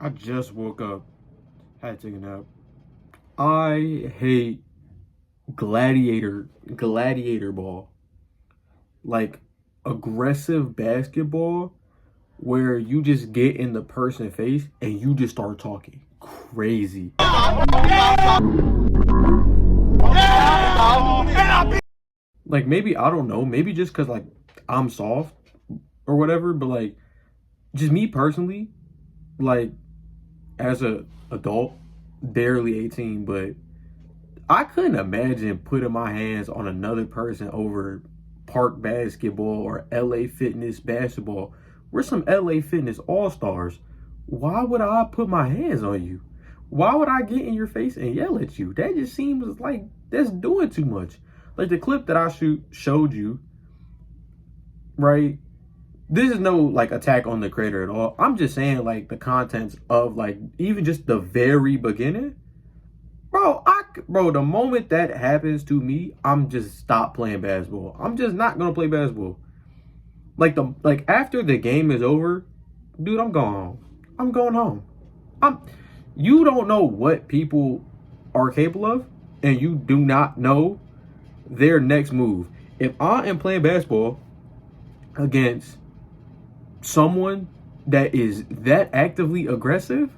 I just woke up, had to take a nap. I hate gladiator ball. Like aggressive basketball where you just get in the person's face and you just start talking crazy. Like maybe I don't know, maybe just cuz like I'm soft or whatever, but like just me personally, like as a adult, barely 18, but I couldn't imagine putting my hands on another person over park basketball or LA Fitness basketball. We're some LA Fitness all-stars. Why would I put my hands on you? Why would I get in your face and yell at you? That just seems like that's doing too much. Like the clip that I showed you, right? This is no like attack on the creator at all. I'm just saying like the contents of like even just the very beginning. Bro, the moment that happens to me, I'm just stop playing basketball. I'm just not gonna play basketball. Like after the game is over, dude, I'm going home. I'm going home. I'm You don't know what people are capable of, and you do not know their next move. If I am playing basketball against someone that is that actively aggressive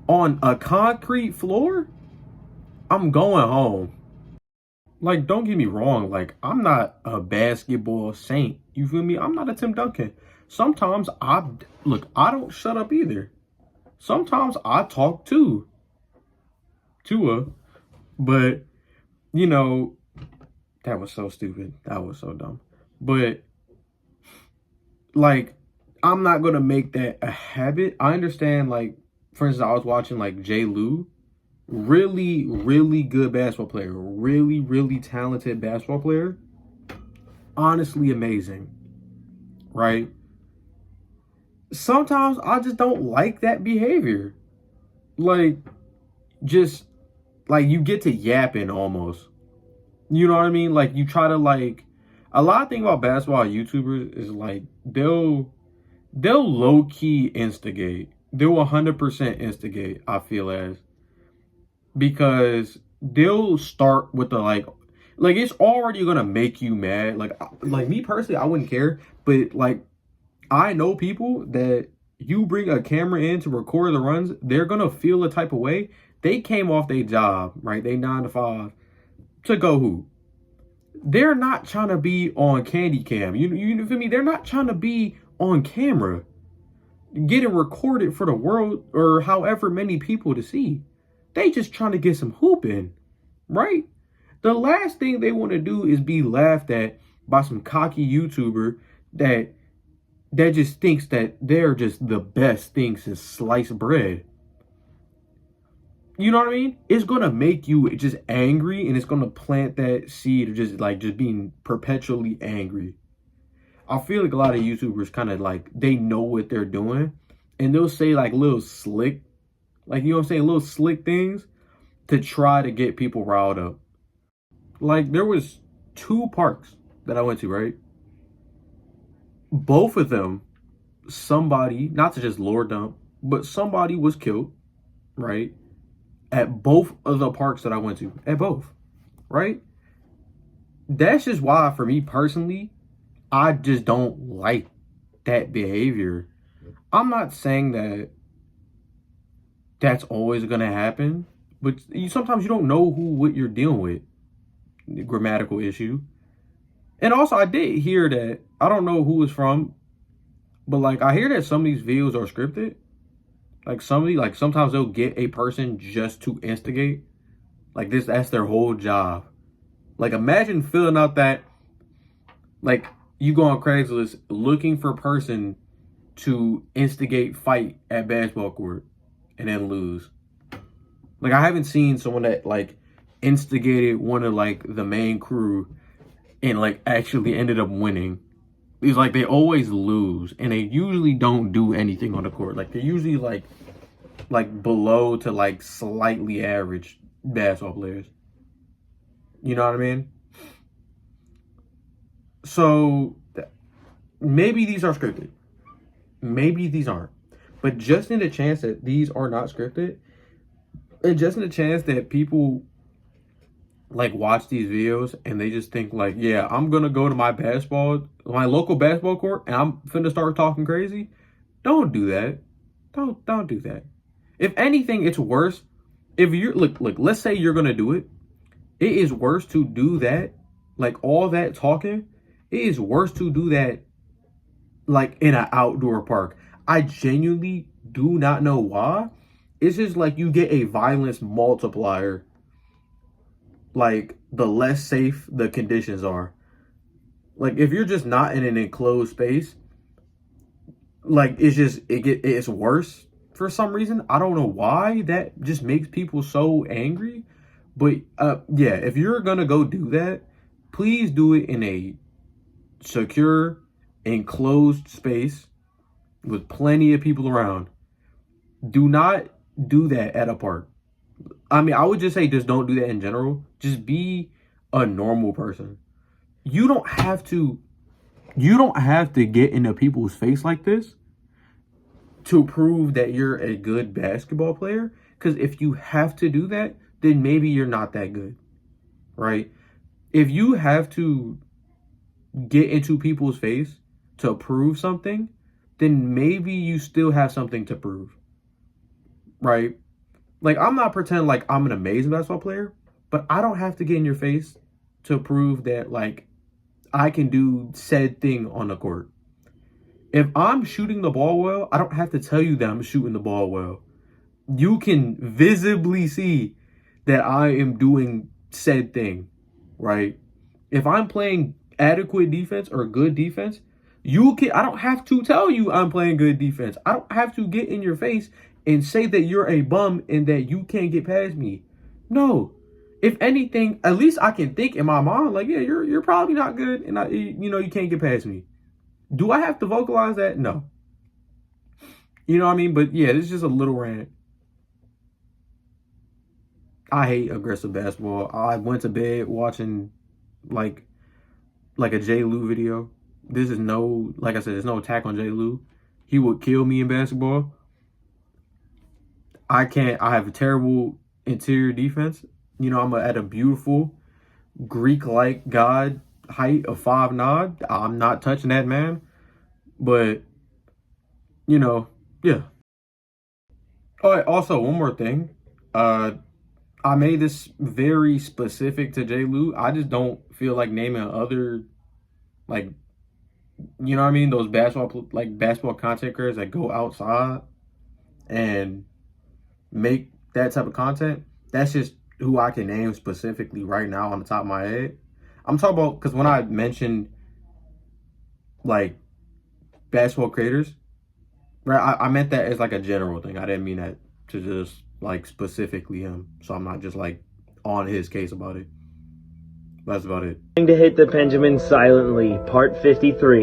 on a concrete floor, I'm going home. Like, don't get me wrong. Like, I'm not a basketball saint. You feel me? I'm not a Tim Duncan. Sometimes I don't shut up either. Sometimes I talk too. Tua. But, you know, that was so stupid. That was so dumb. But, like, I'm not going to make that a habit. I understand, like, for instance, I was watching, like, J. Lou. Really, really good basketball player. Really, really talented basketball player. Honestly amazing. Right? Sometimes I just don't like that behavior. Like, just, like, you get to yapping almost. You know what I mean? Like, you try to, like, a lot of things about basketball YouTubers is, like, they'll low-key instigate. They'll 100% instigate, I feel as. Because they'll start with the like it's already gonna make you mad. Like me personally, I wouldn't care, but like I know people that you bring a camera in to record the runs, they're gonna feel a type of way. They came off their job, right? They 9 to 5 to go hoop. They're not trying to be on candy cam. You feel me? They're not trying to be on camera, getting recorded for the world or however many people to see. They just trying to get some hooping, right? The last thing they want to do is be laughed at by some cocky YouTuber that just thinks that they're just the best thing since sliced bread. You know what I mean? It's gonna make you just angry, and it's gonna plant that seed of just being perpetually angry. I feel like a lot of YouTubers kind of like they know what they're doing, and they'll say like little slick, like, you know what I'm saying, little slick things to try to get people riled up. Like, there was 2 parks that I went to, right? Both of them, somebody, not to just lore dump, but somebody was killed, right? At both of the parks that I went to. At both, right? That's just why, for me personally, I just don't like that behavior. I'm not saying that that's always gonna happen, but sometimes you don't know what you're dealing with. The grammatical issue. And also, I did hear that, I don't know who it's from, but like I hear that some of these videos are scripted. Like sometimes they'll get a person just to instigate. Like that's their whole job. Like imagine filling out that, like you go on Craigslist looking for a person to instigate fight at basketball court and then lose. Like I haven't seen someone that like instigated one of like the main crew and like actually ended up winning. It's like they always lose, and they usually don't do anything on the court. Like they're usually like below to like slightly average basketball players. You know what I mean? So maybe these are scripted. Maybe these aren't. But just in the chance that these are not scripted, and just in the chance that people like watch these videos and they just think like, yeah, I'm gonna go to my local basketball court, and I'm finna start talking crazy. Don't do that. Don't do that. If anything, it's worse. If you're look, let's say you're gonna do it. It is worse to do that, like all that talking. It is worse to do that like in an outdoor park. I genuinely do not know why. It's just like you get a violence multiplier, like the less safe the conditions are. Like if you're just not in an enclosed space, like it's worse for some reason. I don't know why. That just makes people so angry. But yeah, if you're gonna go do that, please do it in a secure, enclosed space with plenty of people around. Do not do that at a park. I mean, I would just say just don't do that in general. Just be a normal person. You don't have to get into people's face like this to prove that you're a good basketball player. Because if you have to do that, then maybe you're not that good, right? If you have to get into people's face to prove something, then maybe you still have something to prove, right? Like, I'm not pretending like I'm an amazing basketball player, but I don't have to get in your face to prove that, like, I can do said thing on the court. If I'm shooting the ball well, I don't have to tell you that I'm shooting the ball well. You can visibly see that I am doing said thing, right? If I'm playing adequate defense or good defense, I don't have to tell you I'm playing good defense. I don't have to get in your face and say that you're a bum and that you can't get past me. No. If anything, at least I can think in my mind, like, yeah, you're probably not good, and you can't get past me. Do I have to vocalize that? No. You know what I mean? But yeah, this is just a little rant. I hate aggressive basketball. I went to bed watching like a J. Lou video. This is like I said, there's no attack on J. Lou. He would kill me in basketball. I have a terrible interior defense. I'm at a beautiful Greek-like god height of 5'9". I'm not touching that man. But, yeah. All right, also, one more thing. I made this very specific to J. Lou. I just don't feel like naming other, like, you know what I mean? Those basketball content creators that go outside and make that type of content. That's just who I can name specifically right now on the top of my head. I'm talking about, because when I mentioned like basketball creators, right, I meant that as like a general thing. I didn't mean that to just like specifically him. So I'm not just like on his case about it. That's about it. Going to hit the Benjamin silently, part 53.